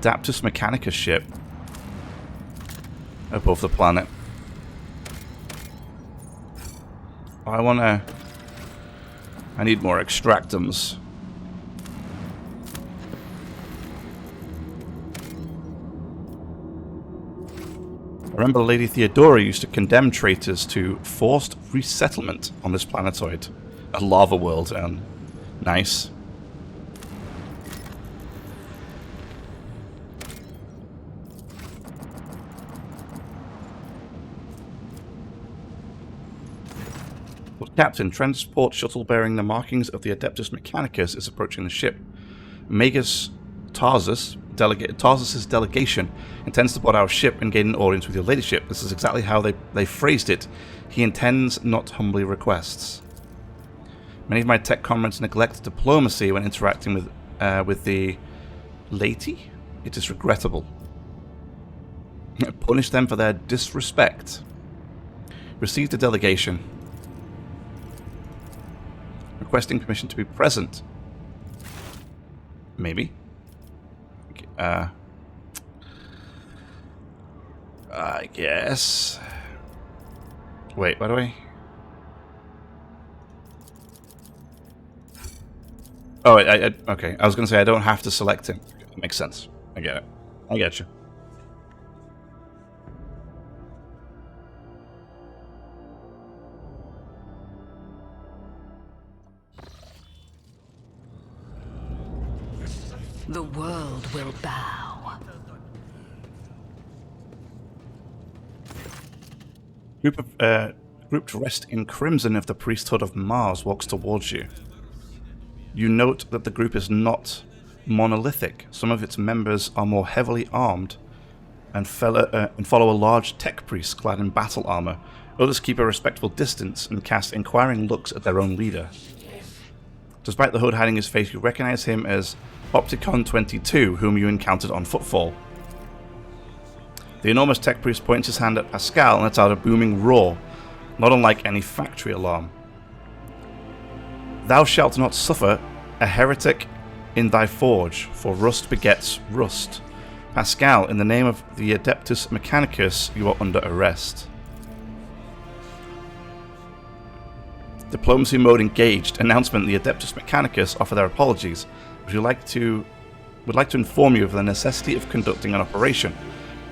Adeptus Mechanicus ship above the planet. I need more extractums. I remember Lady Theodora used to condemn traitors to forced resettlement on this planetoid. A lava world, and nice. But Captain, transport shuttle bearing the markings of the Adeptus Mechanicus is approaching the ship. Magus Tarsus, Tarsus's delegation intends to board our ship and gain an audience with your ladyship. This is exactly how they phrased it. He intends, not humbly requests. Many of my tech comrades neglect diplomacy when interacting with the lady. It is regrettable. Punish them for their disrespect. Received a delegation. Requesting permission to be present. Maybe. I guess. Wait, by the way. Oh, okay. I was going to say I don't have to select him. That makes sense. I get it. I get you. The world will bow. Group dressed in crimson of the priesthood of Mars walks towards you. You note that the group is not monolithic. Some of its members are more heavily armed and follow a large tech priest clad in battle armor. Others keep a respectful distance and cast inquiring looks at their own leader. Despite the hood hiding his face, you recognize him as Opticon 22, whom you encountered on Footfall. The enormous tech priest points his hand at Pascal and lets out a booming roar, not unlike any factory alarm. Thou shalt not suffer a heretic in thy forge, for rust begets rust. Pascal, in the name of the Adeptus Mechanicus, you are under arrest. Diplomacy mode engaged. Announcement: the Adeptus Mechanicus offer their apologies. Would like to inform you of the necessity of conducting an operation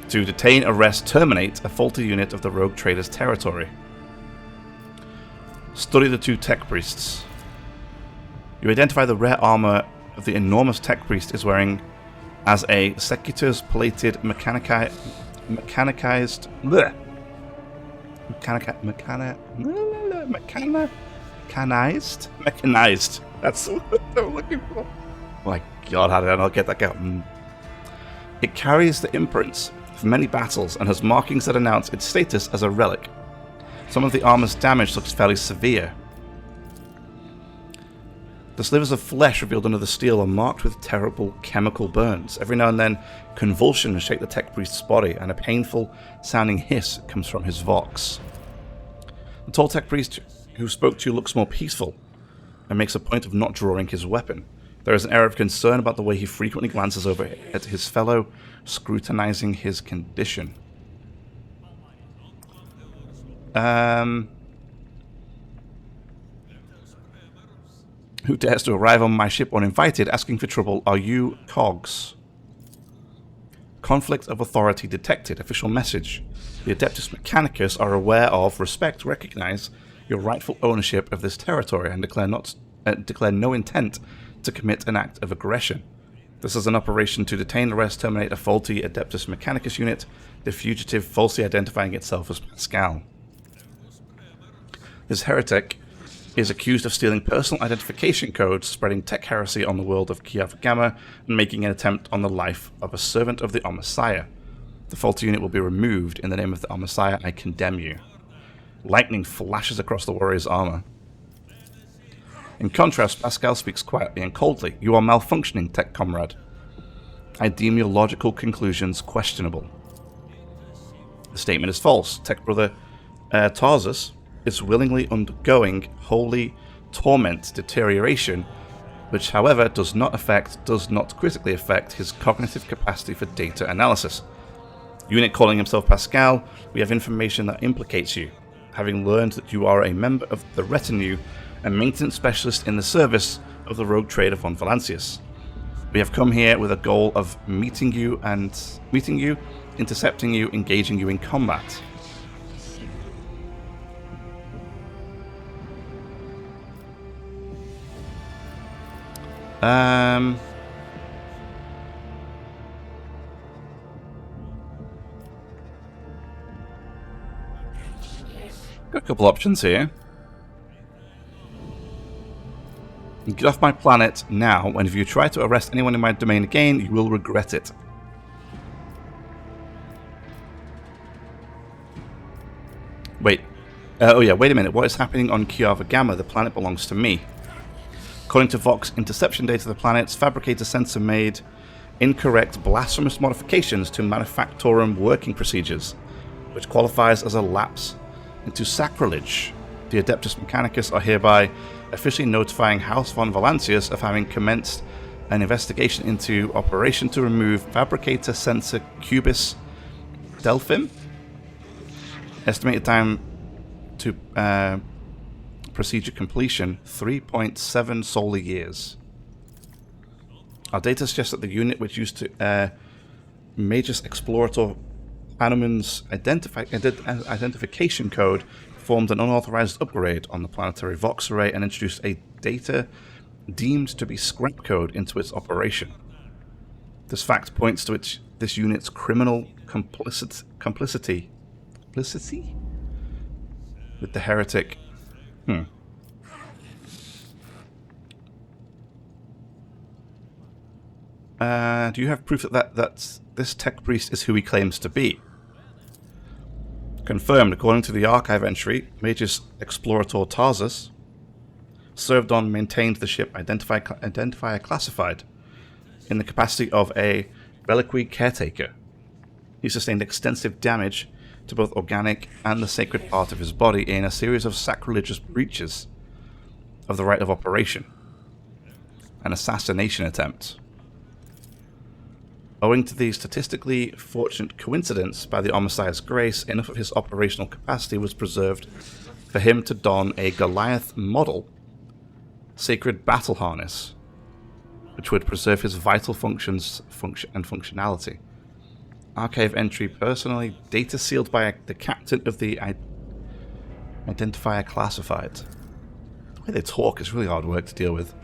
to detain, arrest, terminate a faulty unit of the rogue trader's territory. Study the two tech priests. You identify the rare armor of the enormous tech priest is wearing as a secutor's plated mechanized. That's what I'm looking for. My God, how did I not get that out? It carries the imprints of many battles and has markings that announce its status as a relic. Some of the armor's damage looks fairly severe. The slivers of flesh revealed under the steel are marked with terrible chemical burns. Every now and then, convulsions shake the tech priest's body, and a painful sounding hiss comes from his vox. The tall tech priest who spoke to you looks more peaceful and makes a point of not drawing his weapon. There is an air of concern about the way he frequently glances over at his fellow, scrutinizing his condition. Who dares to arrive on my ship uninvited, asking for trouble? Are you cogs? Conflict of authority detected. Official message. The Adeptus Mechanicus are aware of, respect, recognize your rightful ownership of this territory and declare no intent to commit an act of aggression. This is an operation to detain, arrest, terminate a faulty Adeptus Mechanicus unit, the fugitive falsely identifying itself as Pascal. This heretic is accused of stealing personal identification codes, spreading tech heresy on the world of Kiev Gamma, and making an attempt on the life of a servant of the Omnissiah. The faulty unit will be removed. In the name of the Omnissiah, I condemn you. Lightning flashes across the warrior's armor. In contrast, Pascal speaks quietly and coldly. You are malfunctioning, tech comrade. I deem your logical conclusions questionable. The statement is false. Tech brother Tarsus is willingly undergoing holy torment, deterioration, which however does not critically affect his cognitive capacity for data analysis. Unit calling himself Pascal, we have information that implicates you, having learned that you are a member of the retinue and maintenance specialist in the service of the rogue trader von Valancius. We have come here with a goal of meeting you, intercepting you, engaging you in combat. Got a couple options here. Get off my planet now, and if you try to arrest anyone in my domain again, you will regret it. Wait. Wait a minute. What is happening on Kiava Gamma? The planet belongs to me. According to Vox interception data, the planet's fabricator sensor made incorrect blasphemous modifications to Manufactorum working procedures, which qualifies as a lapse into sacrilege. The Adeptus Mechanicus are hereby officially notifying House von Valancius of having commenced an investigation into operation to remove fabricator sensor Cubis Delphim. Estimated time to procedure completion 3.7 solar years. Our data suggests that the unit which used to Magus Explorator Hanuman's identification code performed an unauthorized upgrade on the planetary Vox array and introduced a data deemed to be scrap code into its operation. This fact points to this unit's criminal complicity with the heretic. Do you have proof that this tech priest is who he claims to be? Confirmed. According to the archive entry, Magus Explorator Tarsus served on, maintained the ship Identifier Classified in the capacity of a reliquary caretaker. He sustained extensive damage to both organic and the sacred part of his body in a series of sacrilegious breaches of the right of operation, an assassination attempt. Owing to the statistically fortunate coincidence, by the Omnissiah's grace, enough of his operational capacity was preserved for him to don a Goliath model sacred battle harness, which would preserve his vital functions and functionality. Archive entry: personally data sealed by the captain of the Identifier Classified. The way they talk is really hard work to deal with.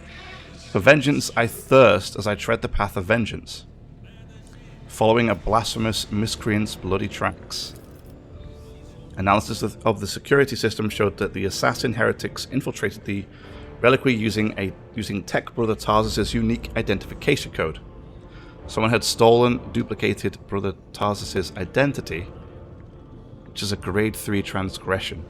For vengeance I thirst as I tread the path of vengeance, following a blasphemous miscreant's bloody tracks. Analysis of the security system showed that the assassin heretics infiltrated the reliquary using Tech Brother Tarsus' unique identification code. Someone had duplicated Brother Tarsus' identity, which is a grade 3 transgression.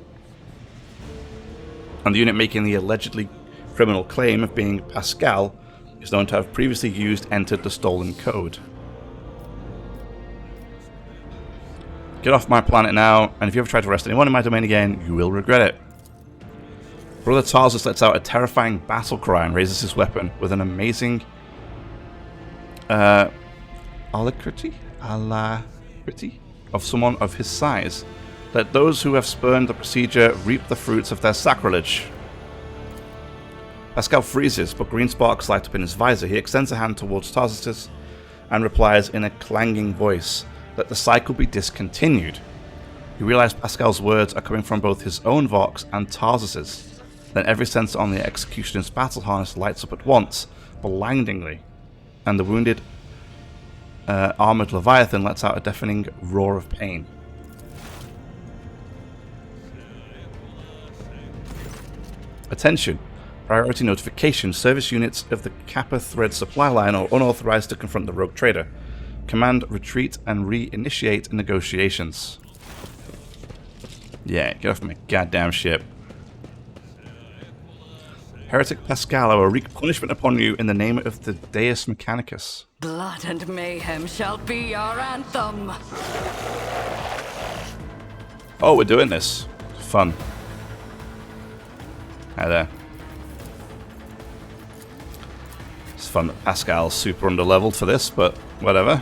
And the unit making the allegedly criminal claim of being Pascal is known to have previously entered the stolen code. Get off my planet now, and if you ever try to arrest anyone in my domain again, you will regret it. Brother Tarsus lets out a terrifying battle cry and raises his weapon with an amazing alacrity of someone of his size. Let those who have spurned the procedure reap the fruits of their sacrilege. Pascal freezes, but green sparks light up in his visor. He extends a hand towards Tarsus and replies in a clanging voice, "Let the cycle be discontinued." You realize Pascal's words are coming from both his own Vox and Tarsus's. Then every sensor on the executioner's battle harness lights up at once, blindingly, and the wounded armored Leviathan lets out a deafening roar of pain. Attention! Priority notification. Service units of the Kappa Thread supply line are unauthorized to confront the rogue trader. Command retreat and re-initiate negotiations. Yeah, get off my goddamn ship. Heretic Pascal, I will wreak punishment upon you in the name of the Deus Mechanicus. Blood and mayhem shall be our anthem. Oh, we're doing this. Fun. Hi there. fun that Pascal's super underleveled for this, but whatever.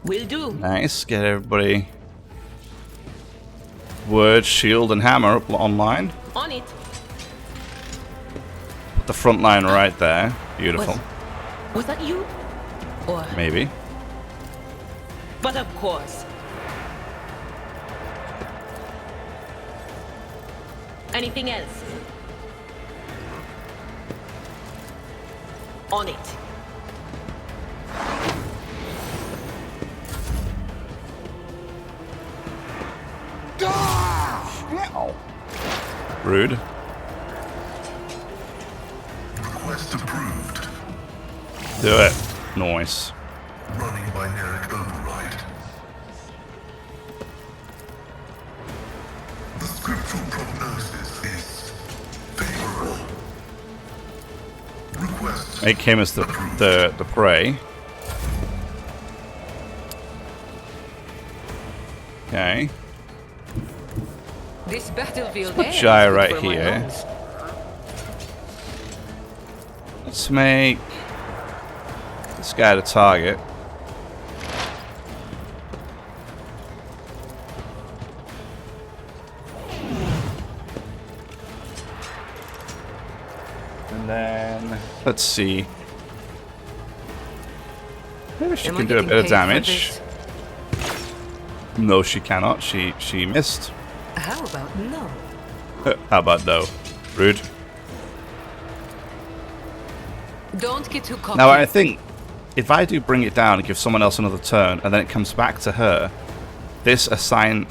Will do. Nice. Get everybody Word, Shield, and Hammer up online. On it. Put the front line right there. Beautiful. Was that you? Or Maybe. but of course. Anything else? On it. Rude. Request approved. Do it. Nice. Running binaric override. The scriptural prognosis is favorable. Request Make him as the prey. Okay. This battlefield Put air Jai is good right for my here. lungs. Let's make this guy the target. And then let's see. Maybe she Am I can do a getting bit of paid for damage. this? No, she cannot. She missed. How about no? How about no? Rude. Don't get too cocky. Now I think if I do bring it down and give someone else another turn, and then it comes back to her, this assign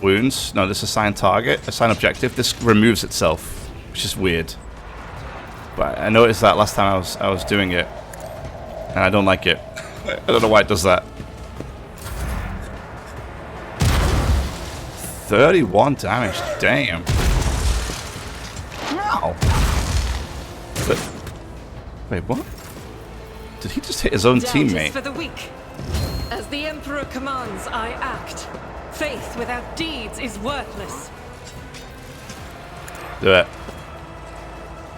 wounds. No, this assign target, assign objective. This removes itself, which is weird. But I noticed that last time I was doing it, and I don't like it. I don't know why it does that. 31 damage. Damn. Wow. Wait, what? Did he just hit his own Doubt is teammate? for the weak. As the Emperor commands, I act. Faith without deeds is worthless. Do it.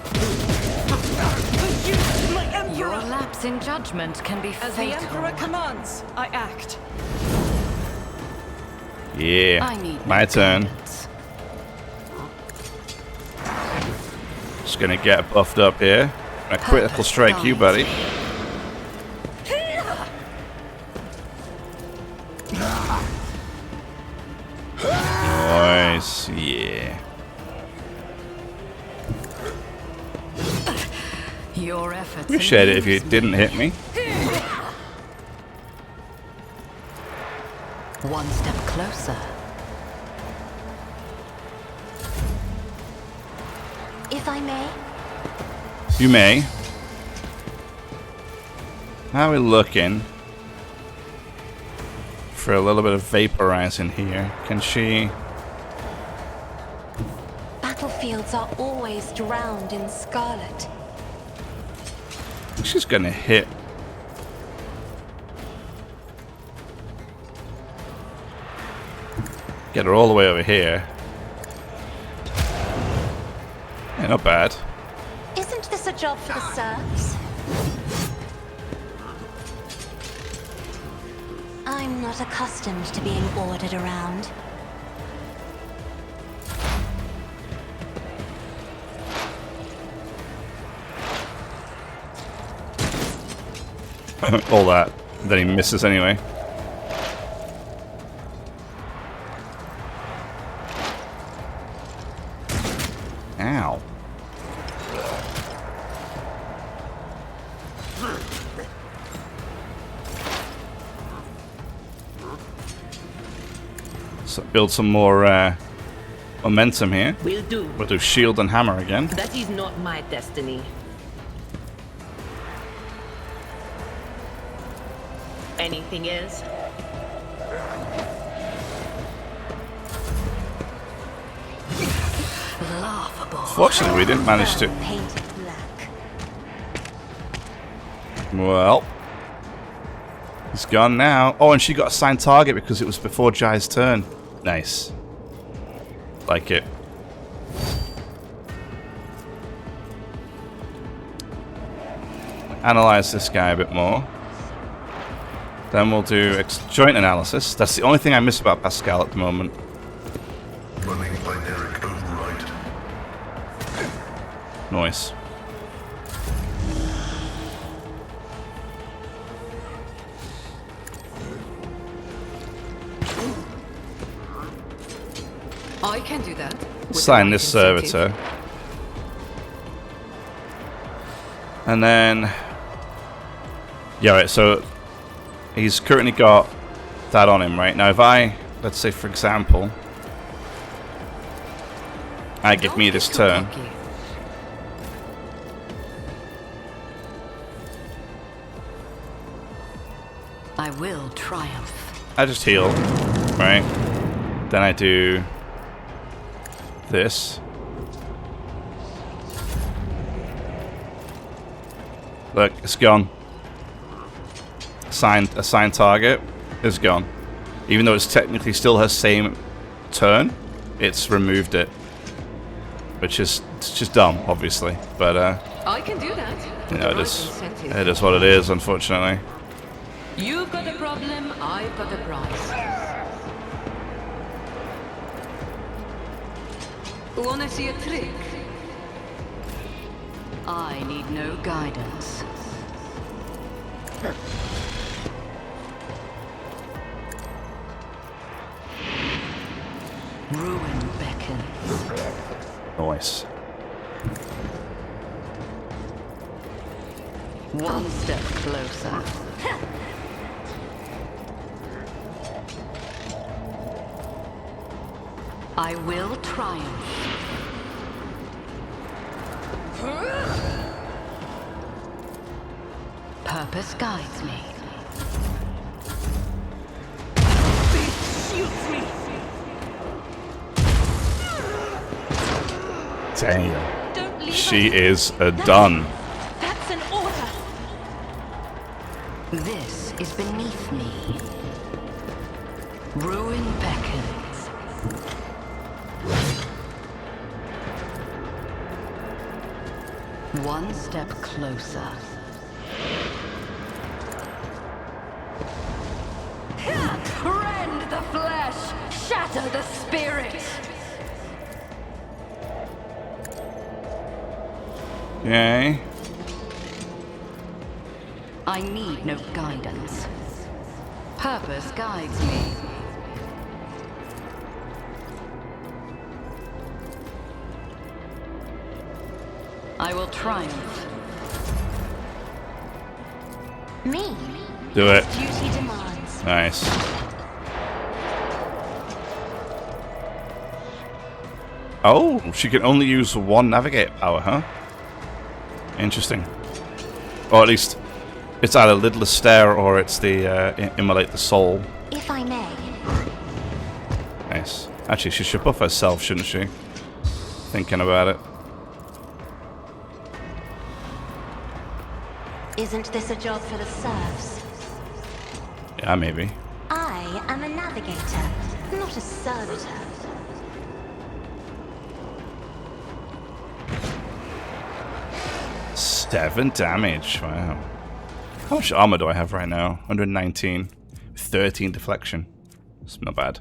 For you, my Emperor! Your lapse in judgment can be As the fatal. Emperor commands, I act. Yeah. I need My turn. guidance. Just gonna get buffed up here. A critical strike you, buddy. Nice. Yeah. Your efforts. Appreciate it if you amuse me. didn't hit me. One step closer. If I may, You may. How are we looking? For a little bit of vaporizing here. Can she... battlefields are always drowned in scarlet. She's gonna hit. Get her all the way over here. Yeah, not bad. Isn't this a job for the serfs? I'm not accustomed to being ordered around. All that. Then he misses anyway. Ow. So build some more momentum here. Will do. We'll do shield and hammer again. That is not my destiny. Anything else? Laugh Fortunately, we didn't manage to. Painted black. Well, he's gone now. Oh, and she got assigned target because it was before Jai's turn. Nice. Like it. Analyze this guy a bit more. Then we'll do joint analysis. That's the only thing I miss about Pascal at the moment. Running binary override. Noise. I can do that. with Sign the right this incentive. servitor. And then... Yeah, right, so... He's currently got that on him, right? Now if I... Let's say, for example... I give Don't me be this too turn. cocky. I will triumph. I just heal, right? Then I do... This. Look, it's gone. Assigned target is gone. Even though it's technically still her same turn, it's removed it. Which is, it's just dumb, obviously. But, I can do that. you know, with the it is, right incentive. it is what it is, unfortunately. You've got a problem, I've got a prize. Wanna see a trick? I need no guidance. Ruin beckons. Nice. One step closer. I will triumph. Purpose guides me. Damn. Don't leave She us. is a done. That's an order. This is beneath me. Ruin beckons. One step closer. Rend the flesh! Shatter the spirit! Okay. I need no guidance. Purpose guides me. I will triumph. Me. Do it. Duty demands. Nice. Oh, she can only use one navigate power, huh? Interesting. Or at least it's either Lidless Stare or it's the Immolate the Soul. If I may. Nice. Actually, she should buff herself, shouldn't she? Thinking about it. Isn't this a job for the serfs? Yeah, maybe. I am a navigator, not a servitor. 7 damage. Wow. How much armor do I have right now? 119. 13 deflection. It's not bad.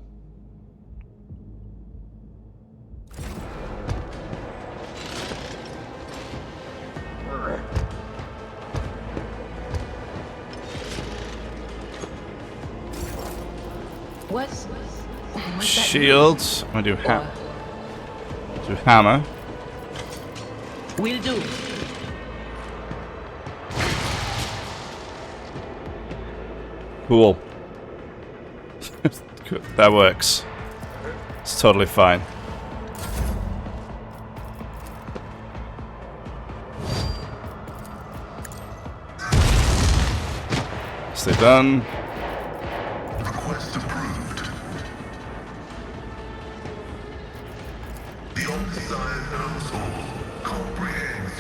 What's that? Shields. I'm gonna do hammer. Will do. Cool. Good. That works. It's totally fine. Stay done. Request approved. The Sire knows all, comprehends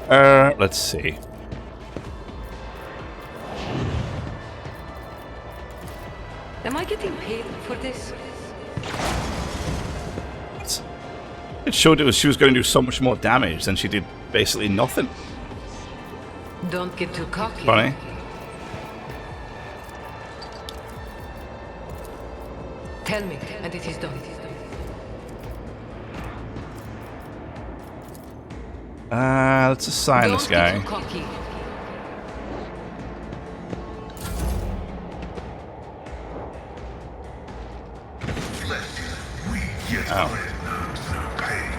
all. Let's see. Am I getting paid for this? It showed she was going to do so much more damage than she did basically nothing. Don't get too cocky. Funny. Tell me, and it is done. Let's assign this Don't get guy. too cocky. Flesh is weak, yet bread knows no pain.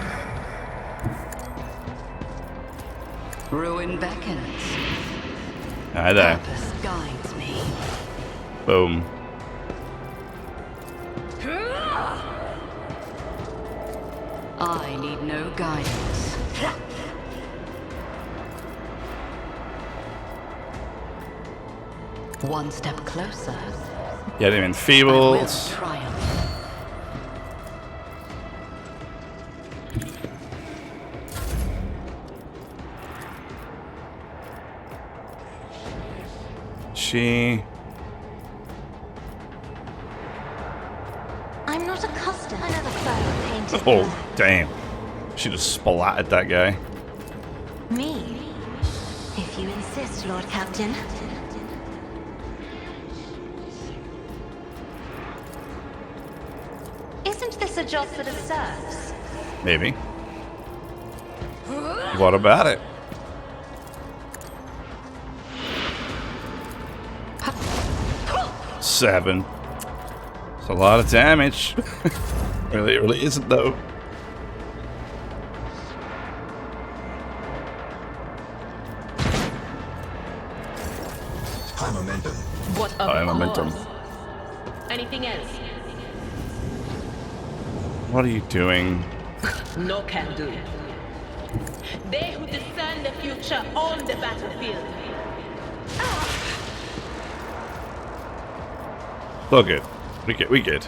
Ruin beckons. Hi there. Purpose guides me. Boom. I need no guidance. One step closer. Get him I will enfeebled. triumph. She. I'm not accustomed. Another foe painted Oh, black. damn. She just splattered that guy. Me? If you insist, Lord Captain. Isn't this a job for the serfs? Maybe. What about it? Seven. It's a lot of damage. Really, it really isn't though. High momentum. What of High momentum. course. Anything else? What are you doing? No can do. They who discern the future on the battlefield. Look good. We good.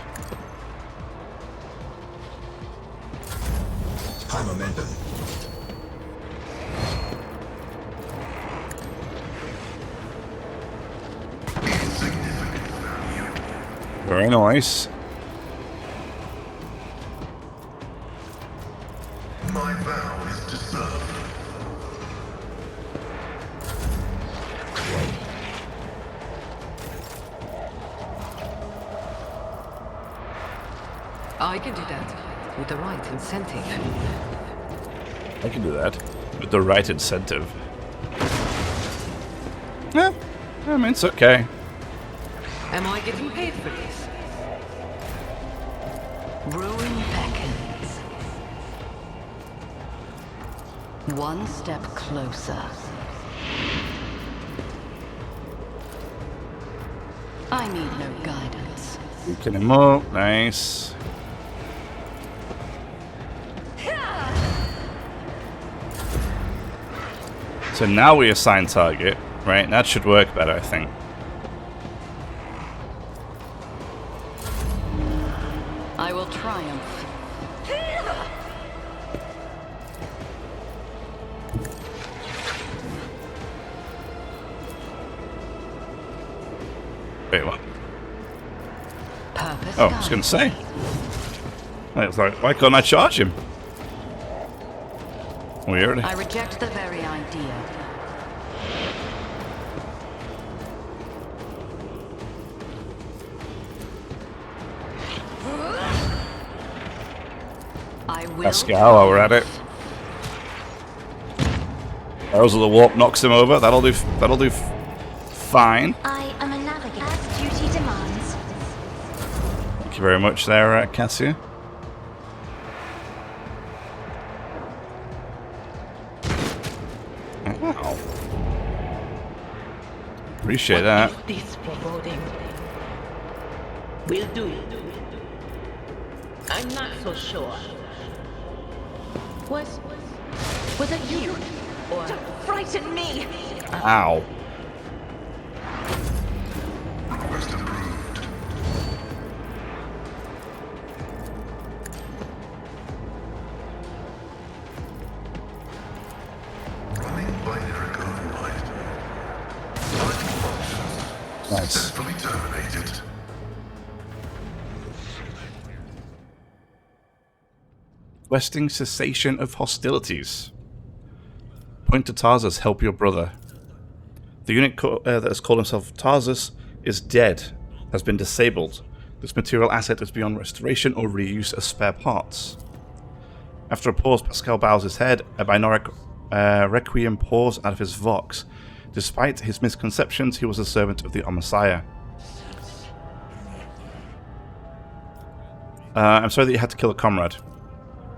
High momentum. Very nice. My vow is to serve. I can do that with the right incentive. I can do that with the right incentive. Yeah, I mean it's okay. Am I getting paid for this? Ruin beckons. One step closer. I need no guidance. Weaken him up. Nice. So now we assign target, right? That should work better, I think. I will triumph. Wait, what? Purpose Oh, I was going to say. I was like, why can't I charge him? Weird. I reject the very idea. I will. Pascal, while we're at it. Arrows of the Warp knocks him over. That'll do. Fine. I am a navigator, as duty demands. Thank you very much there, Cassia. Ow. Appreciate that. What is this foreboding? We'll do it. I'm not so sure. Was it you? Or Frighten me! Ow. Request approved. Successfully terminated. Requesting cessation of hostilities. Point to Tarsus, help your brother. The unit that has called himself Tarsus is dead, has been disabled. This material asset is beyond restoration or reuse as spare parts. After a pause, Pascal bows his head. A binaural requiem pours out of his vox. Despite his misconceptions, he was a servant of the Messiah. I'm sorry that you had to kill a comrade.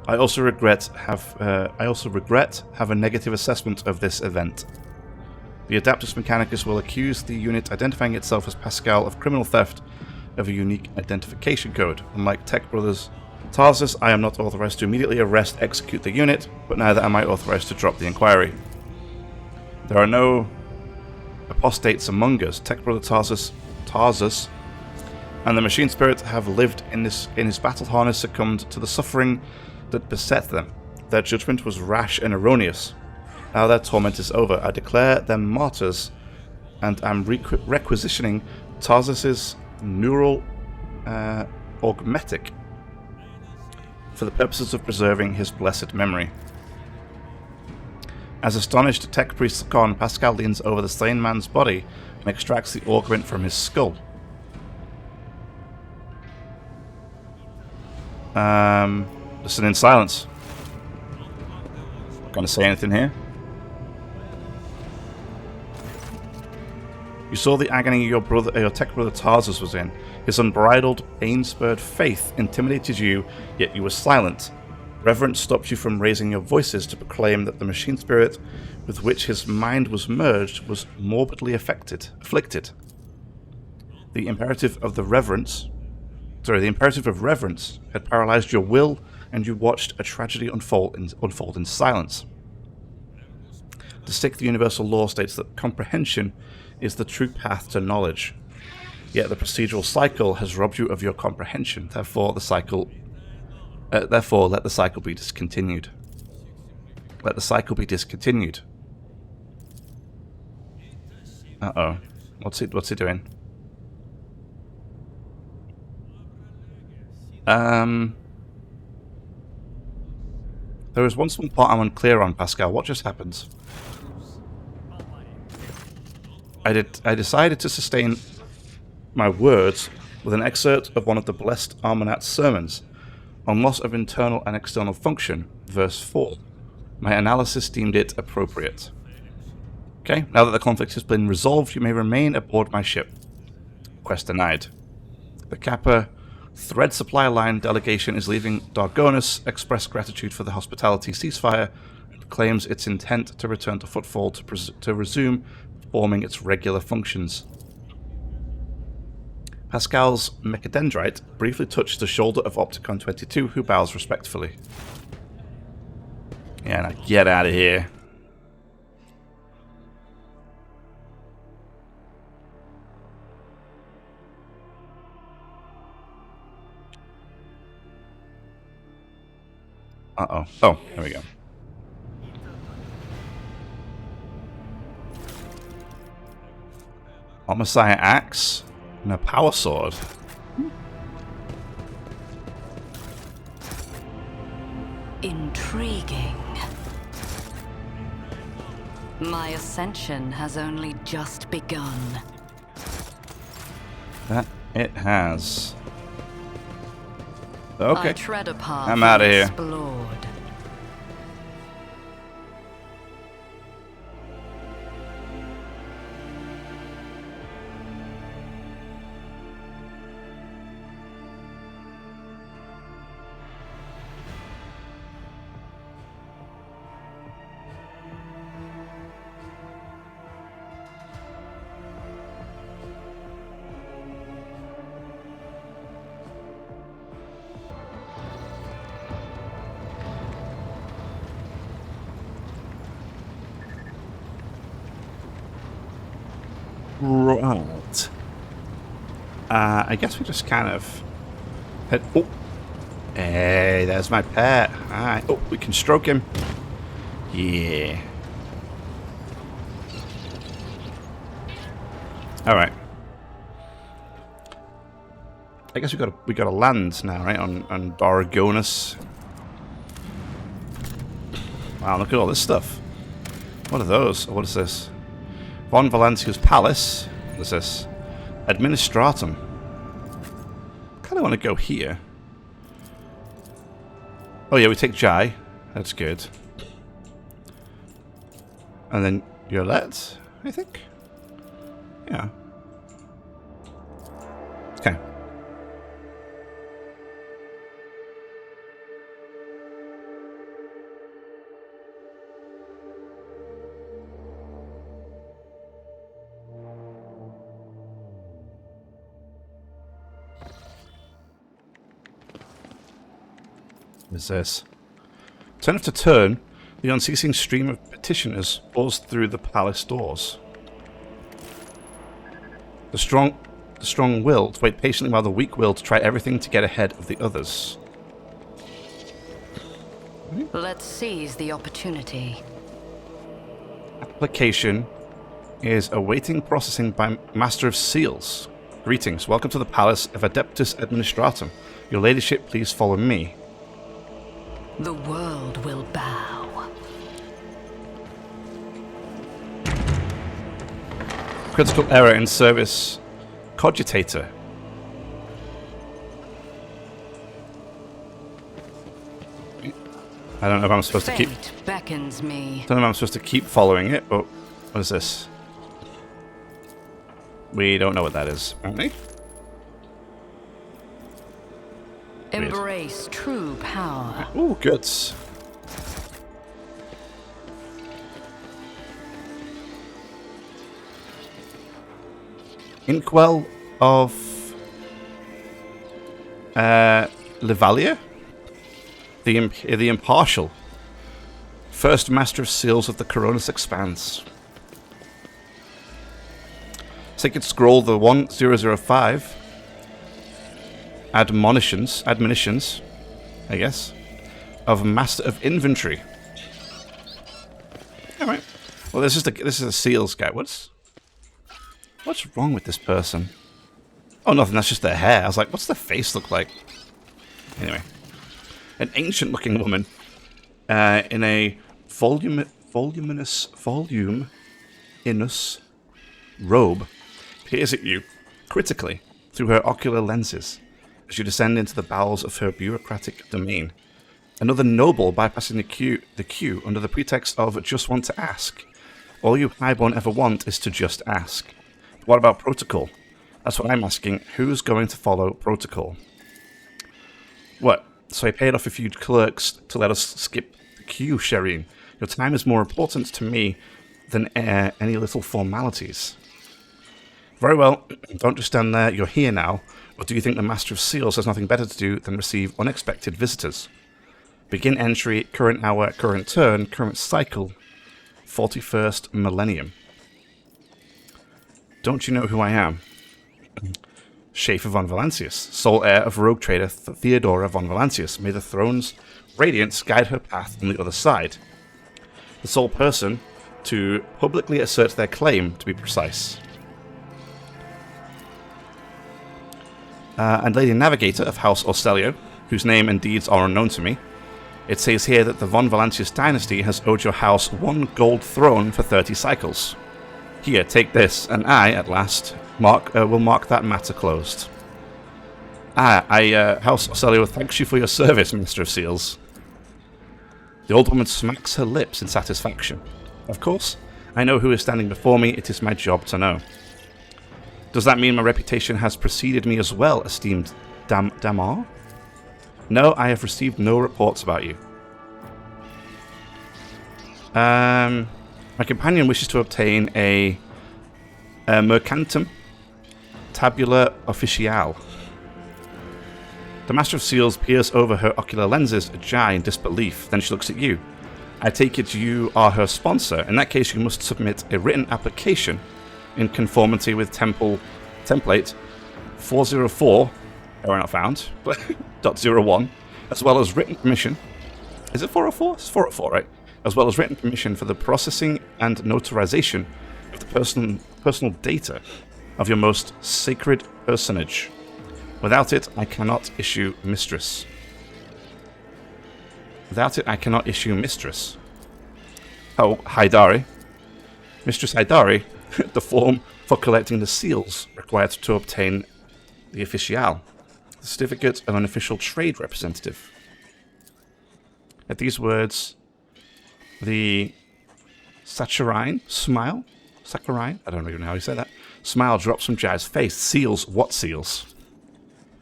I also regret have a negative assessment of this event. The Adaptus Mechanicus will accuse the unit identifying itself as Pascal of criminal theft of a unique identification code. Unlike Tech Brothers Tarsus, I am not authorized to immediately execute the unit, but neither am I authorized to drop the inquiry. There are no apostates among us. Tech Brother Tarsus, and the Machine Spirit have lived in his battle harness, succumbed to the suffering that beset them. Their judgment was rash and erroneous. Now their torment is over. I declare them martyrs, and am requisitioning Tarsus's neural augmetic for the purposes of preserving his blessed memory. As astonished tech priest look on, Pascal leans over the slain man's body and extracts the augment from his skull. Listen in silence. Gonna say anything here? You saw the agony your tech brother Tarsus was in. His unbridled, pain-spurred faith intimidated you, yet you were silent. Reverence stopped you from raising your voices to proclaim that the machine spirit with which his mind was merged was morbidly afflicted. The imperative of reverence had paralyzed your will, and you watched a tragedy unfold in silence. The sixth universal law states that comprehension is the true path to knowledge. Yet the procedural cycle has robbed you of your comprehension. Therefore, let the cycle be discontinued. Let the cycle be discontinued. Uh-oh. What's he doing? There is one small part I'm unclear on, Pascal. What just happened? I decided to sustain my words with an excerpt of one of the Blessed Armanat's sermons on loss of internal and external function, verse 4. My analysis deemed it appropriate. Okay, now that the conflict has been resolved, you may remain aboard my ship. Quest denied. The Kappa Thread Supply Line delegation is leaving Dargonus, express gratitude for the hospitality ceasefire, and claims its intent to return to Footfall to resume performing its regular functions. Pascal's mechadendrite briefly touches the shoulder of Opticon 22, who bows respectfully. Yeah, now get out of here. Uh-oh. Oh, there we go. Messiah axe and a power sword. Intriguing. My ascension has only just begun. That it has. Okay. I tread a path I'm out of here. unexplored. Right. I guess we just kind of head. Oh, hey, there's my pet. Alright. Oh, we can stroke him. Yeah. Alright. I guess we got to land now, right? On Dorogonus. Wow, look at all this stuff. What are those? What is this? Von Valancia's Palace. What is this? Administratum. Kind of want to go here. Oh yeah, we take Jai. That's good. And then Yolette, I think. Yeah. Okay. What is this? Turn after turn, the unceasing stream of petitioners pours through the palace doors. The strong-willed wait patiently while the weak-willed try everything to get ahead of the others. Let's seize the opportunity. Application is awaiting processing by Master of Seals. Greetings, welcome to the Palace of Adeptus Administratum. Your ladyship, please follow me. The world will bow. Critical error in service. Cogitator. I don't know if I'm supposed to keep... Fate beckons me. don't know if I'm supposed to keep following it, but... What is this? We don't know what that is, apparently. Weird. Embrace true power. Ooh, goods. Inkwell of Levalia? The Impartial. First Master of Seals of the Coronis Expanse. Sacred Scroll, the 1005. Admonitions, I guess, of Master of Inventory. All right. Well, this is the Seals guy. What's wrong with this person? Oh, nothing. That's just their hair. I was like, what's their face look like? Anyway, an ancient-looking woman in a voluminous robe peers at you critically through her ocular lenses as you descend into the bowels of her bureaucratic domain. Another noble bypassing the queue under the pretext of just want to ask. All you highborn ever want is to just ask. What about protocol? That's what I'm asking. Who's going to follow protocol? What? So I paid off a few clerks to let us skip the queue, Shireen. Your time is more important to me than any little formalities. Very well. Don't just stand there. You're here now. Or do you think the Master of Seals has nothing better to do than receive unexpected visitors? Begin entry, current hour, current turn, current cycle, 41st millennium. Don't you know who I am? Schaefer von Valancius, sole heir of rogue trader Theodora von Valancius. May the throne's radiance guide her path on the other side. The sole person to publicly assert their claim, to be precise. And Lady Navigator of House Orstellio, whose name and deeds are unknown to me. It says here that the von Valancius dynasty has owed your house 1 gold throne for 30 cycles. Here, take this, and I, at last, will mark that matter closed. House Orstellio thanks you for your service, Master of Seals. The old woman smacks her lips in satisfaction. Of course, I know who is standing before me. It is my job to know. Does that mean my reputation has preceded me as well, esteemed Damar? No, I have received no reports about you. My companion wishes to obtain a Mercantum Tabula Officiale. The Master of Seals peers over her ocular lenses, Jai, in disbelief. Then she looks at you. I take it you are her sponsor. In that case, you must submit a written application in conformity with template 404, error not found, .01, as well as written permission. Is it 404? It's 404, right? As well as written permission for the processing and notarization of the personal data of your most sacred personage. Without it, I cannot issue mistress. Without it, I cannot issue mistress. Oh, Haidari. Mistress Haidari, the form for collecting the seals required to obtain the official, the certificate of an official trade representative. At these words, the Saccharine smile? Saccharine? I don't even know how you say that. Smile drops from Jai's face. Seals? What seals?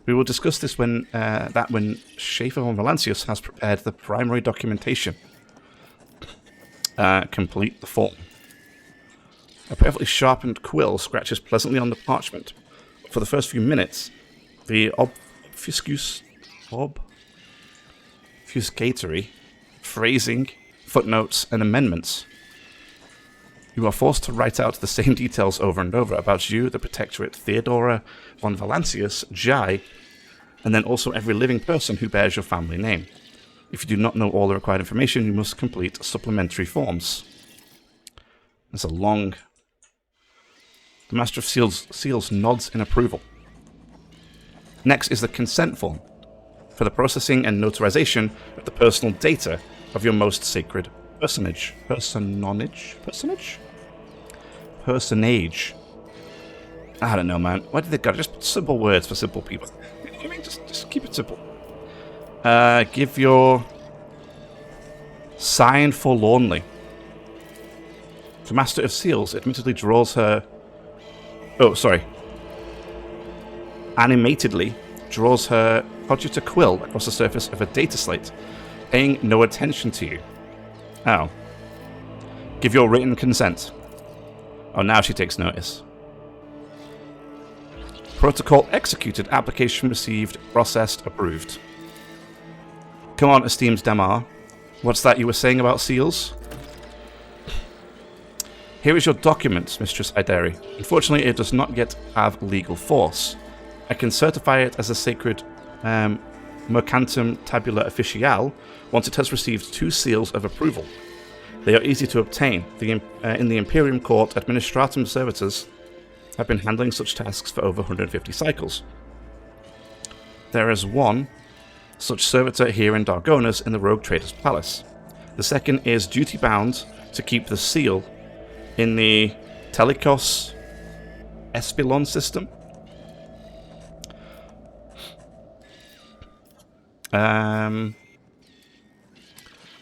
We will discuss this when Schaefer von Valancius has prepared the primary documentation. Complete the form. A perfectly sharpened quill scratches pleasantly on the parchment. For the first few minutes, the obfuscatory phrasing, footnotes, and amendments. You are forced to write out the same details over and over about you, the Protectorate, Theodora von Valancius, Jai, and then also every living person who bears your family name. If you do not know all the required information, you must complete supplementary forms. It's a long... The Master of Seals nods in approval. Next is the consent form for the processing and notarization of the personal data of your most sacred personage. Personage? I don't know, man. Why did they gotta just put simple words for simple people? I mean, just keep it simple. Give your sign forlornly. The Master of Seals admittedly draws her... Oh, sorry. Animatedly draws her cogita quill across the surface of a data slate, paying no attention to you. Oh. Give your written consent. Oh, now she takes notice. Protocol executed. Application received. Processed. Approved. Come on, esteemed Damar. What's that you were saying about seals? Here is your document, Mistress Haidari. Unfortunately, it does not yet have legal force. I can certify it as a sacred mercantum tabula official once it has received 2 seals of approval. They are easy to obtain. In the Imperium Court, Administratum Servitors have been handling such tasks for over 150 cycles. There is one such servitor here in Dargonus in the Rogue Trader's Palace. The second is duty-bound to keep the seal in the Telikos Espilon system.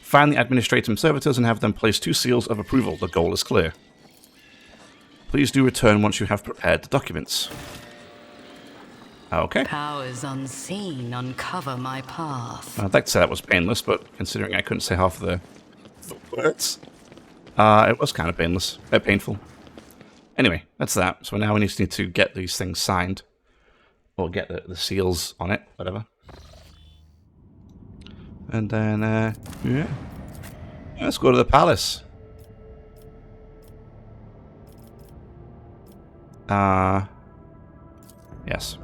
Find the Administratum Servitors and have them place 2 seals of approval. The goal is clear. Please do return once you have prepared the documents. Okay. Powers unseen uncover my path. I'd like to say that was painless, but considering I couldn't say half of the words, it was kind of painful. Anyway, that's that. So now we just need to get these things signed. Or get the seals on it, whatever. And then, yeah. Let's go to the palace. Yes.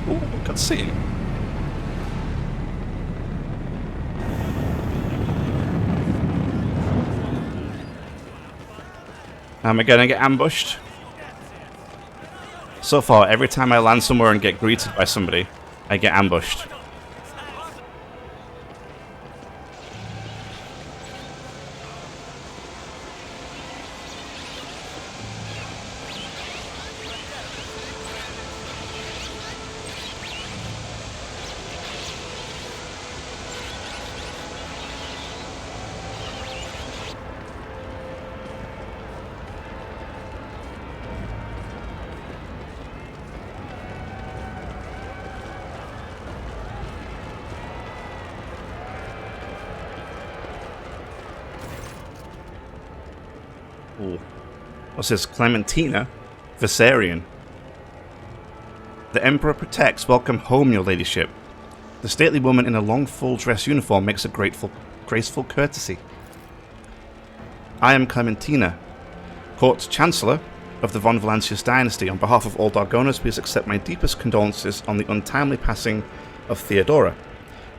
Ooh, cutscene. Am I gonna get ambushed? So far, every time I land somewhere and get greeted by somebody, I get ambushed. What's this? Clementina? Viserion. The Emperor protects. Welcome home, your ladyship. The stately woman in a long full dress uniform makes a graceful courtesy. I am Clementina, Court Chancellor of the Von Valancius dynasty. On behalf of all Dargonus, please accept my deepest condolences on the untimely passing of Theodora.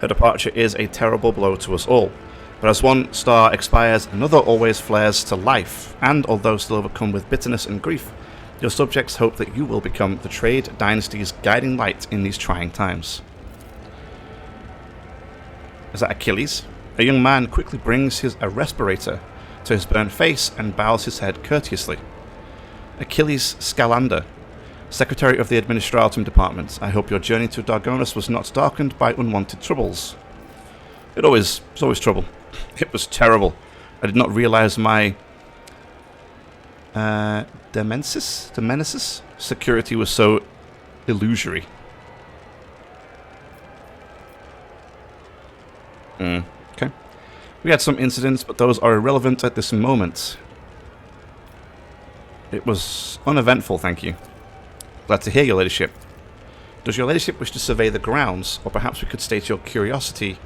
Her departure is a terrible blow to us all. But as one star expires, another always flares to life, and although still overcome with bitterness and grief, your subjects hope that you will become the Trade Dynasty's guiding light in these trying times. Is that Achilles? A young man quickly brings a respirator to his burned face and bows his head courteously. Achilles Scalander, Secretary of the Administratum Department, I hope your journey to Dargonus was not darkened by unwanted troubles. It's always trouble. It was terrible. I did not realize my Demenesis security was so illusory. Okay. We had some incidents, but those are irrelevant at this moment. It was uneventful, thank you. Glad to hear, your ladyship. Does your ladyship wish to survey the grounds, or perhaps we could state your curiosity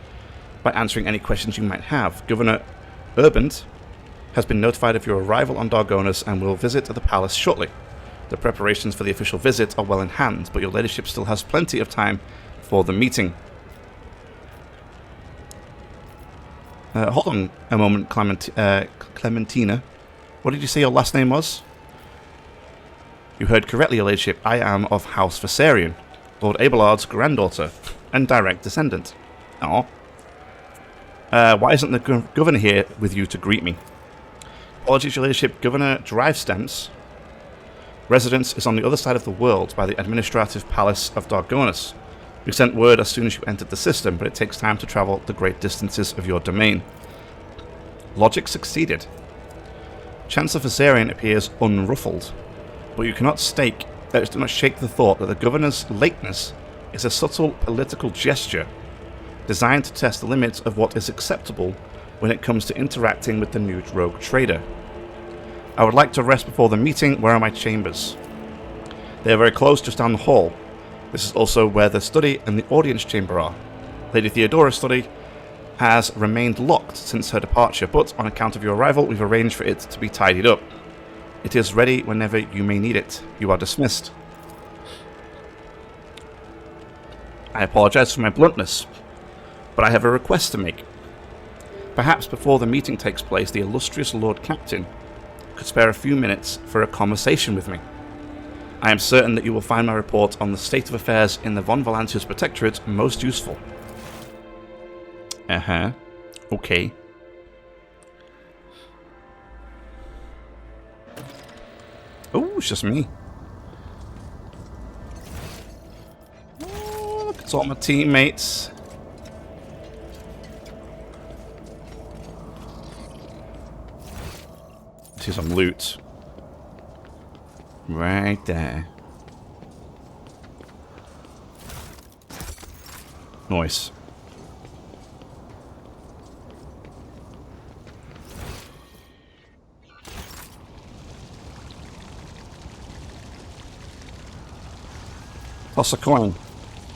by answering any questions you might have? Governor Urband has been notified of your arrival on Dargonus and will visit the palace shortly. The preparations for the official visit are well in hand, but your ladyship still has plenty of time for the meeting. Hold on a moment, Clementina. What did you say your last name was? You heard correctly, your ladyship. I am of House Viserion, Lord Abelard's granddaughter and direct descendant. Oh. Why isn't the governor here with you to greet me? Apologies, your ladyship. Governor Drivestem's residence is on the other side of the world by the administrative palace of Dargonus. We sent word as soon as you entered the system, but it takes time to travel the great distances of your domain. Logic succeeded. Chancellor Viserion appears unruffled, but you cannot shake the thought that the governor's lateness is a subtle political gesture designed to test the limits of what is acceptable when it comes to interacting with the new rogue trader. I would like to rest before the meeting. Where are my chambers? They are very close, just down the hall. This is also where the study and the audience chamber are. Lady Theodora's study has remained locked since her departure, but on account of your arrival, we've arranged for it to be tidied up. It is ready whenever you may need it. You are dismissed. I apologize for my bluntness, but I have a request to make. Perhaps before the meeting takes place, the illustrious Lord Captain could spare a few minutes for a conversation with me. I am certain that you will find my report on the state of affairs in the Von Valancius Protectorate most useful. Okay. Oh, it's just me. Oh, look, it's all my teammates. See some loot. Right there. Nice. Toss a coin.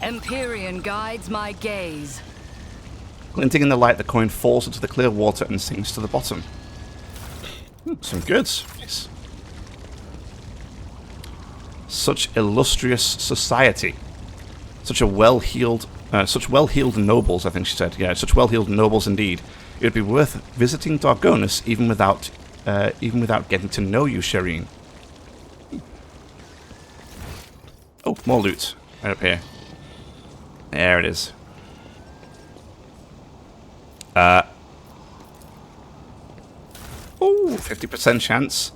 Empyrean guides my gaze. Glinting in the light, the coin falls into the clear water and sinks to the bottom. Some goods. Nice. Such illustrious society. Such well-heeled nobles, I think she said. Yeah, such well-heeled nobles indeed. It would be worth visiting Dargonus even without getting to know you, Shireen. Oh, more loot. Right up here. There it is. Oh, 50% chance.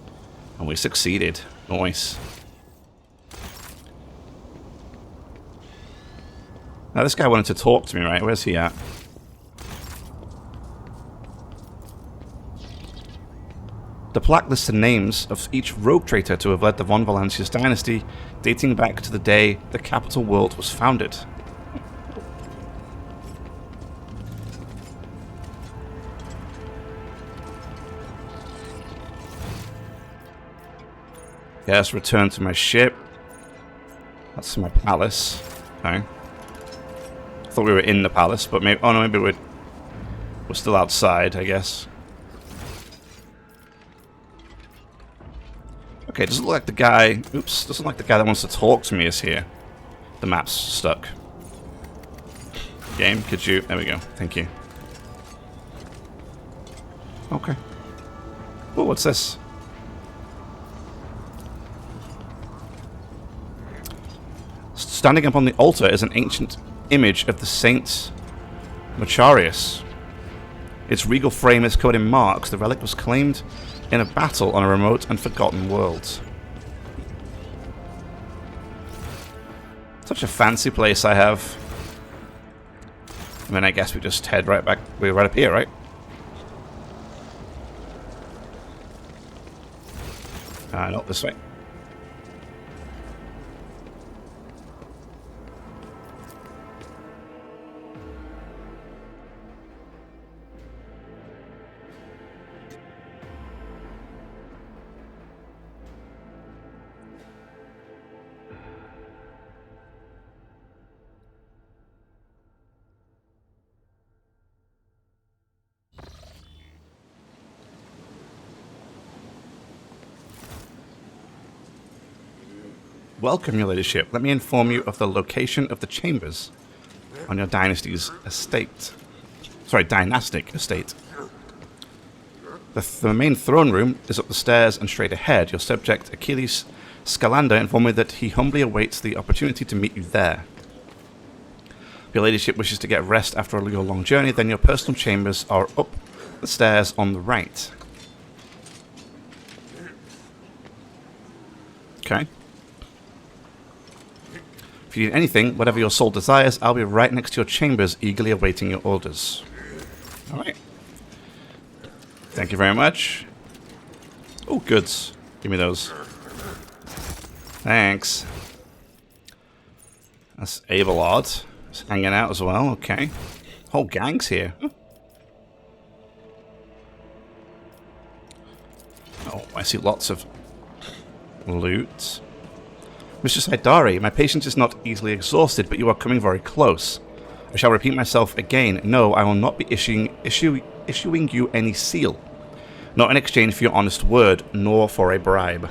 And we succeeded. Nice. Now this guy wanted to talk to me, right? Where's he at? The plaque lists the names of each rogue traitor to have led the Von Valancius dynasty, dating back to the day the capital world was founded. Yes, return to my ship. That's my palace. Okay. I thought we were in the palace, but maybe... Oh no, maybe we're still outside, I guess. Okay, doesn't look like the guy... Oops, doesn't look like the guy that wants to talk to me is here. The map's stuck. Game, could you... There we go. Thank you. Okay. Oh, what's this? Standing upon the altar is an ancient image of the Saint Macharius. Its regal frame is covered in marks. The relic was claimed in a battle on a remote and forgotten world. Such a fancy place I have. I mean, I guess we just head right back. We're right up here, right? Not this way. Welcome, your ladyship. Let me inform you of the location of the chambers on your dynasty's estate. Sorry, dynastic estate. The main throne room is up the stairs and straight ahead. Your subject, Achilles Scalander, informed me that he humbly awaits the opportunity to meet you there. If your ladyship wishes to get rest after your long journey, then your personal chambers are up the stairs on the right. Okay. If you need anything, whatever your soul desires, I'll be right next to your chambers, eagerly awaiting your orders. Alright. Thank you very much. Oh, goods. Give me those. Thanks. That's Abelard. He's hanging out as well, okay. Whole gang's here. Oh, I see lots of loot. Mistress Haidari, my patience is not easily exhausted, but you are coming very close. I shall repeat myself again. No, I will not be issuing you any seal. Not in exchange for your honest word, nor for a bribe.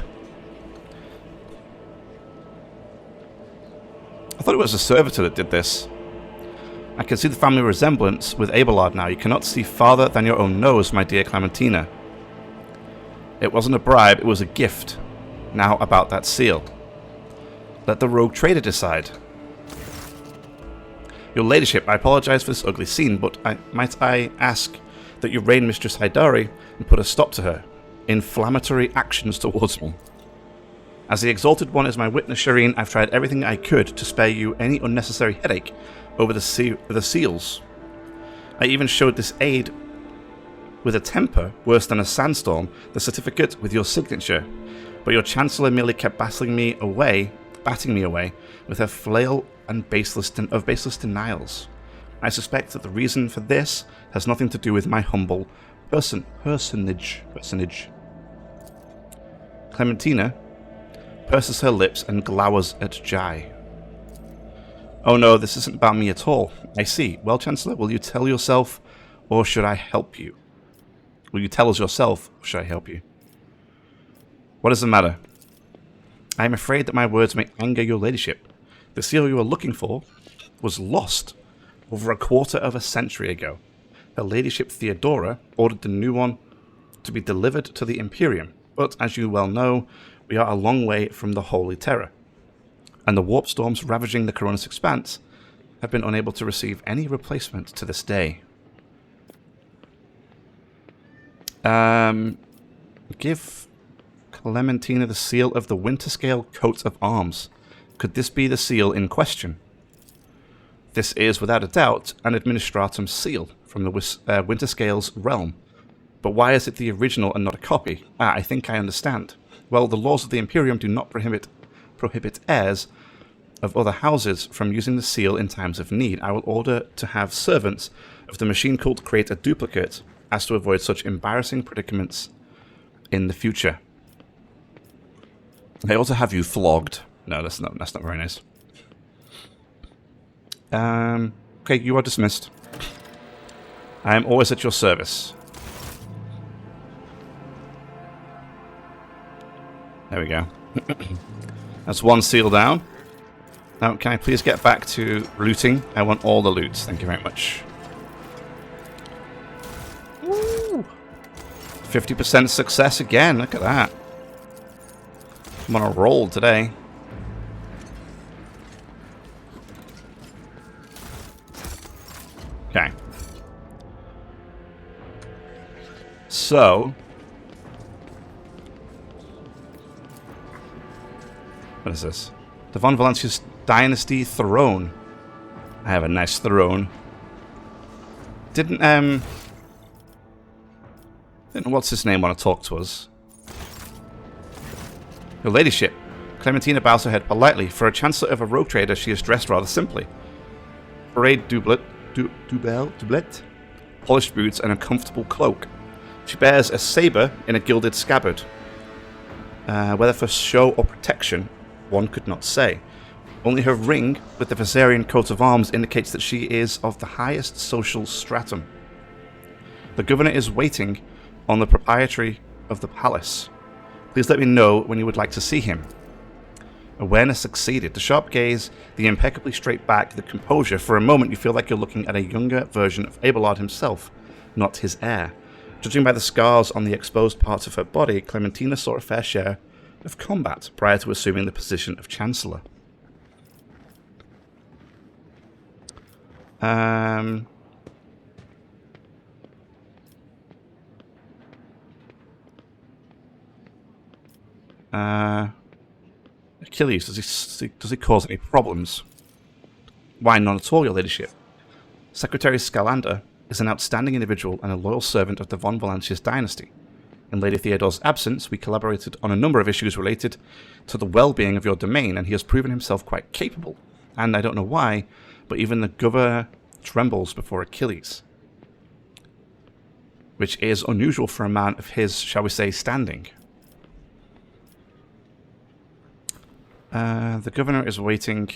I thought it was a servitor that did this. I can see the family resemblance with Abelard now. You cannot see farther than your own nose, my dear Clementina. It wasn't a bribe, it was a gift. Now about that seal. Let the rogue trader decide. Your ladyship, I apologize for this ugly scene, but might I ask that you rein Mistress Haidari and put a stop to her inflammatory actions towards me. As the Exalted One is my witness, Shireen, I've tried everything I could to spare you any unnecessary headache over the seals. I even showed this aid with a temper worse than a sandstorm, the certificate with your signature, but your Chancellor merely kept batting me away with her flail and baseless denials. I suspect that the reason for this has nothing to do with my humble personage. Clementina purses her lips and glowers at Jai. Oh no, this isn't about me at all. I see. Well, Chancellor, will you tell yourself, or should I help you? Will you tell us yourself, or should I help you? What is the matter? I am afraid that my words may anger your ladyship. The seal you are looking for was lost over a quarter of a century ago. Her ladyship Theodora ordered the new one to be delivered to the Imperium, but as you well know, we are a long way from the Holy Terror, and the warp storms ravaging the Coronis Expanse have been unable to receive any replacement to this day. Give Clementina the seal of the Winterscale coat of arms. Could this be the seal in question? This is, without a doubt, an administratum seal from the Winterscale's realm. But why is it the original and not a copy? I think I understand. Well, the laws of the Imperium do not prohibit heirs of other houses from using the seal in times of need. I will order to have servants of the machine cult create a duplicate as to avoid such embarrassing predicaments in the future. I also have you flogged. No, that's not very nice. Okay, you are dismissed. I am always at your service. There we go. That's one seal down. Now, can I please get back to looting? I want all the loot. Thank you very much. Woo! 50% success again. Look at that. I'm on a roll today. Okay. So, what is this? The Von Valancius Dynasty Throne. I have a nice throne. Didn't what's his name want to talk to us? Your ladyship. Clementina bows her head politely. For a chancellor of a rogue trader, she is dressed rather simply. Parade doublet, polished boots, and a comfortable cloak. She bears a saber in a gilded scabbard. Whether for show or protection, one could not say. Only her ring with the Viserion coat of arms indicates that she is of the highest social stratum. The governor is waiting on the proprietary of the palace. Please let me know when you would like to see him. Awareness succeeded. The sharp gaze, the impeccably straight back, the composure. For a moment you feel like you're looking at a younger version of Abelard himself, not his heir. Judging by the scars on the exposed parts of her body, Clementina saw a fair share of combat prior to assuming the position of Chancellor. Achilles, does he cause any problems? Why, none at all, your ladyship. Secretary Scalander is an outstanding individual and a loyal servant of the Von Valancius dynasty. In Lady Theodore's absence, we collaborated on a number of issues related to the well-being of your domain, and he has proven himself quite capable. And I don't know why, but even the governor trembles before Achilles. Which is unusual for a man of his, shall we say, standing. The governor is waiting.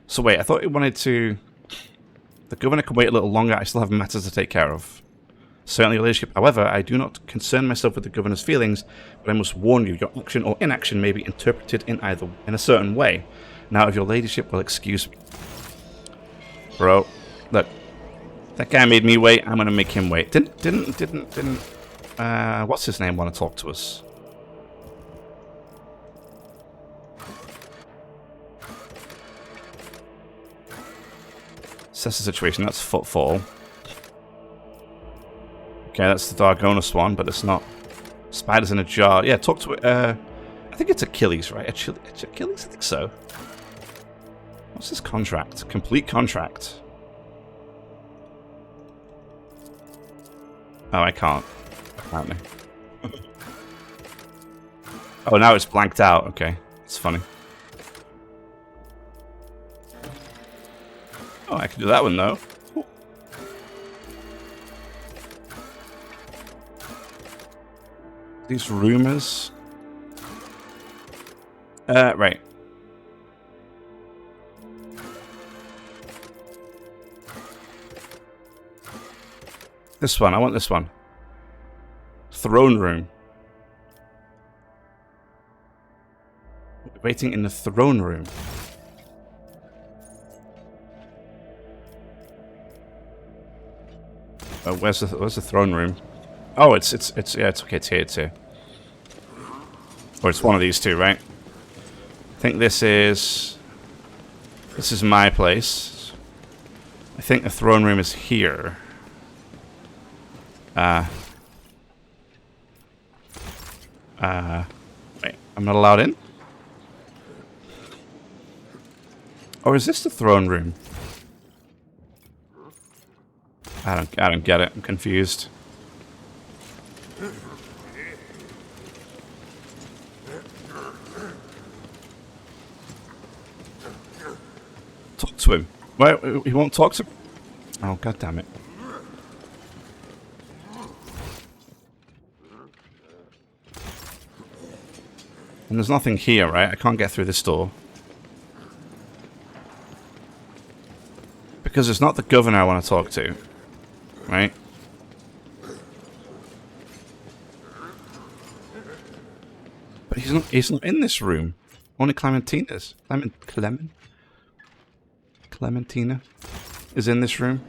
So wait, I thought he wanted to... The governor can wait a little longer. I still have matters to take care of. Certainly, your ladyship. However, I do not concern myself with the governor's feelings, but I must warn you, your action or inaction may be interpreted in a certain way. Now, if your ladyship will excuse me. Bro, look. That guy made me wait. I'm gonna make him wait. Didn't what's his name want to talk to us? Assess the situation. That's footfall. Okay, that's the Dargonus one, but it's not. Spiders in a jar. Yeah, talk to it. I think it's Achilles, right? Achilles? I think so. What's this contract? Complete contract. Oh, I can't. Apparently. Oh, now it's blanked out. Okay, it's funny. Oh, I can do that one though. Ooh. These rumors. Right. This one. I want this one. Throne room. Waiting in the throne room. Where's the throne room? Oh, it's yeah, it's okay, it's here. Or it's one of these two, right? I think this is my place. I think the throne room is here. Wait, I'm not allowed in? Or is this the throne room? I don't get it. I'm confused. Talk to him. Why he won't talk to? Oh, god damn it! And there's nothing here, right? I can't get through this door. Because it's not the governor I want to talk to. Right? But he's not in this room. Only Clementina's. Clementina is in this room.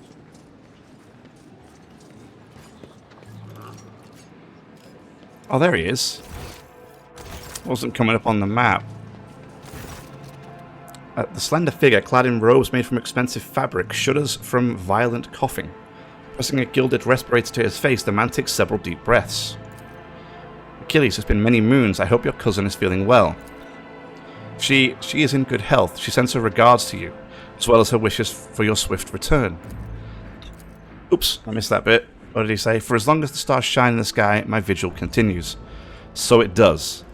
Oh, there he is. Wasn't coming up on the map. The slender figure, clad in robes made from expensive fabric, shudders from violent coughing. Pressing a gilded respirator to his face, the man takes several deep breaths. Achilles, it's been many moons. I hope your cousin is feeling well. She is in good health. She sends her regards to you, as well as her wishes for your swift return. Oops, I missed that bit. What did he say? For as long as the stars shine in the sky, my vigil continues. So it does.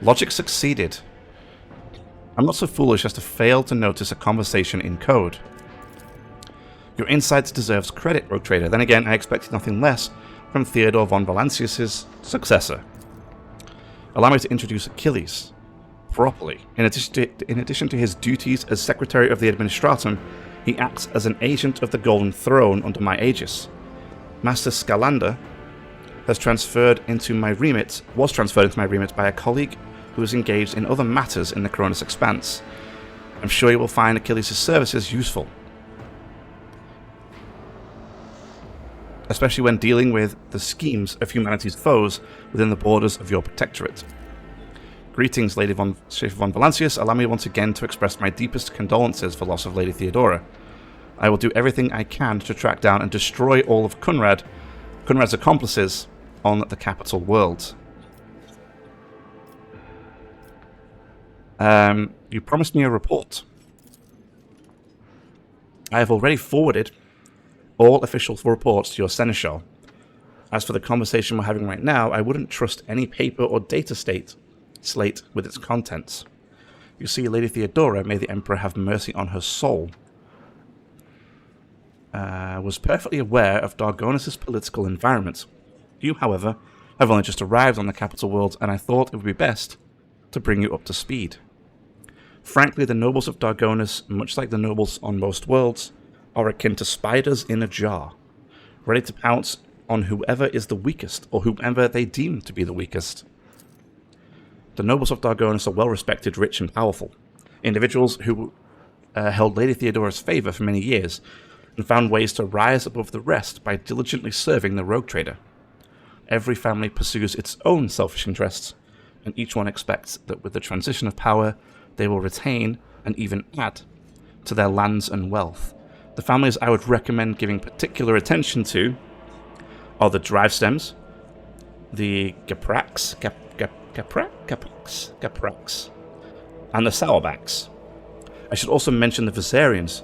Logic succeeded. I'm not so foolish as to fail to notice a conversation in code. Your insights deserves credit, Rogue Trader. Then again, I expected nothing less from Theodore von Valancius' successor. Allow me to introduce Achilles properly. In addition to his duties as Secretary of the Administratum, he acts as an agent of the Golden Throne under my aegis. Master Scalander was transferred into my remit by a colleague who is engaged in other matters in the Cronus Expanse. I'm sure you will find Achilles' services useful, especially when dealing with the schemes of humanity's foes within the borders of your protectorate. Greetings, Lady von Valancius. Allow me once again to express my deepest condolences for loss of Lady Theodora. I will do everything I can to track down and destroy all of Kunrad's accomplices on the capital world. You promised me a report. I have already forwarded all official reports to your seneschal. As for the conversation we're having right now, I wouldn't trust any paper or data slate with its contents. You see, Lady Theodora, may the Emperor have mercy on her soul, was perfectly aware of Dargonus' political environment. You, however, have only just arrived on the capital world, and I thought it would be best to bring you up to speed. Frankly, the nobles of Dargonus, much like the nobles on most worlds, are akin to spiders in a jar, ready to pounce on whoever is the weakest, or whomever they deem to be the weakest. The nobles of Dargonus are well-respected, rich, and powerful. Individuals who held Lady Theodora's favor for many years, and found ways to rise above the rest by diligently serving the Rogue Trader. Every family pursues its own selfish interests, and each one expects that with the transition of power, they will retain and even add to their lands and wealth. The families I would recommend giving particular attention to are the Drivestems, the Gaprax, and the Sourbacks. I should also mention the Viserians,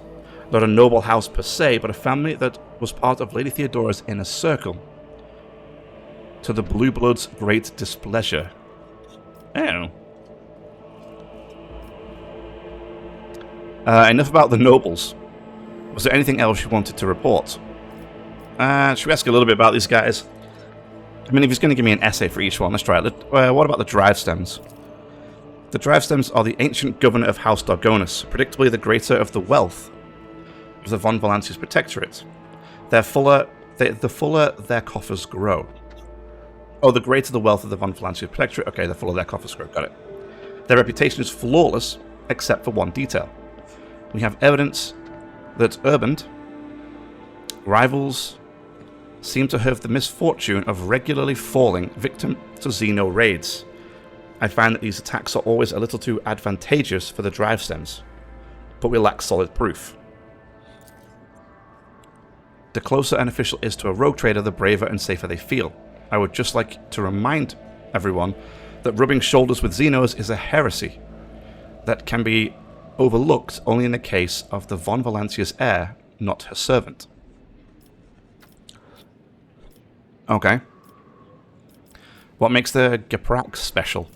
not a noble house per se, but a family that was part of Lady Theodora's inner circle, to the Blue Blood's great displeasure. Oh. Enough about the nobles. Was there anything else you wanted to report? Should we ask a little bit about these guys? I mean, if he's going to give me an essay for each one, let's try it. What about the Drivestems? The Drivestems are the ancient governor of House Dargonus, predictably the greater of the wealth of the von Valancius Protectorate. The fuller their coffers grow. Oh, the greater the wealth of the von Valancius Protectorate. Okay, the fuller their coffers grow. Got it. Their reputation is flawless, except for one detail. We have evidence that Urband rivals seem to have the misfortune of regularly falling victim to Xeno raids. I find that these attacks are always a little too advantageous for the Drivestems, but we lack solid proof. The closer an official is to a Rogue Trader, the braver and safer they feel. I would just like to remind everyone that rubbing shoulders with Xenos is a heresy that can be overlooked only in the case of the von Valancius heir, not her servant. Okay. What makes the Gaprax special?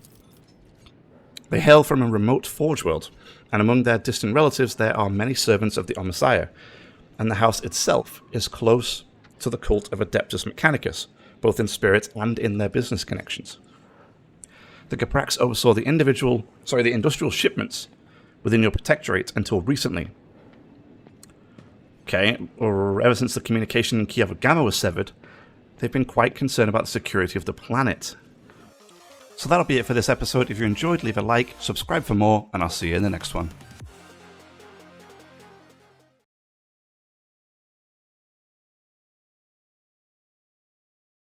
They hail from a remote Forge world, and among their distant relatives there are many servants of the Omnissiah, and the house itself is close to the cult of Adeptus Mechanicus, both in spirit and in their business connections. The Gaprax oversaw the industrial shipments within your protectorate until recently. Okay, or ever since the communication in Kiev Gamma was severed, they've been quite concerned about the security of the planet. So that'll be it for this episode. If you enjoyed, leave a like, subscribe for more, and I'll see you in the next one.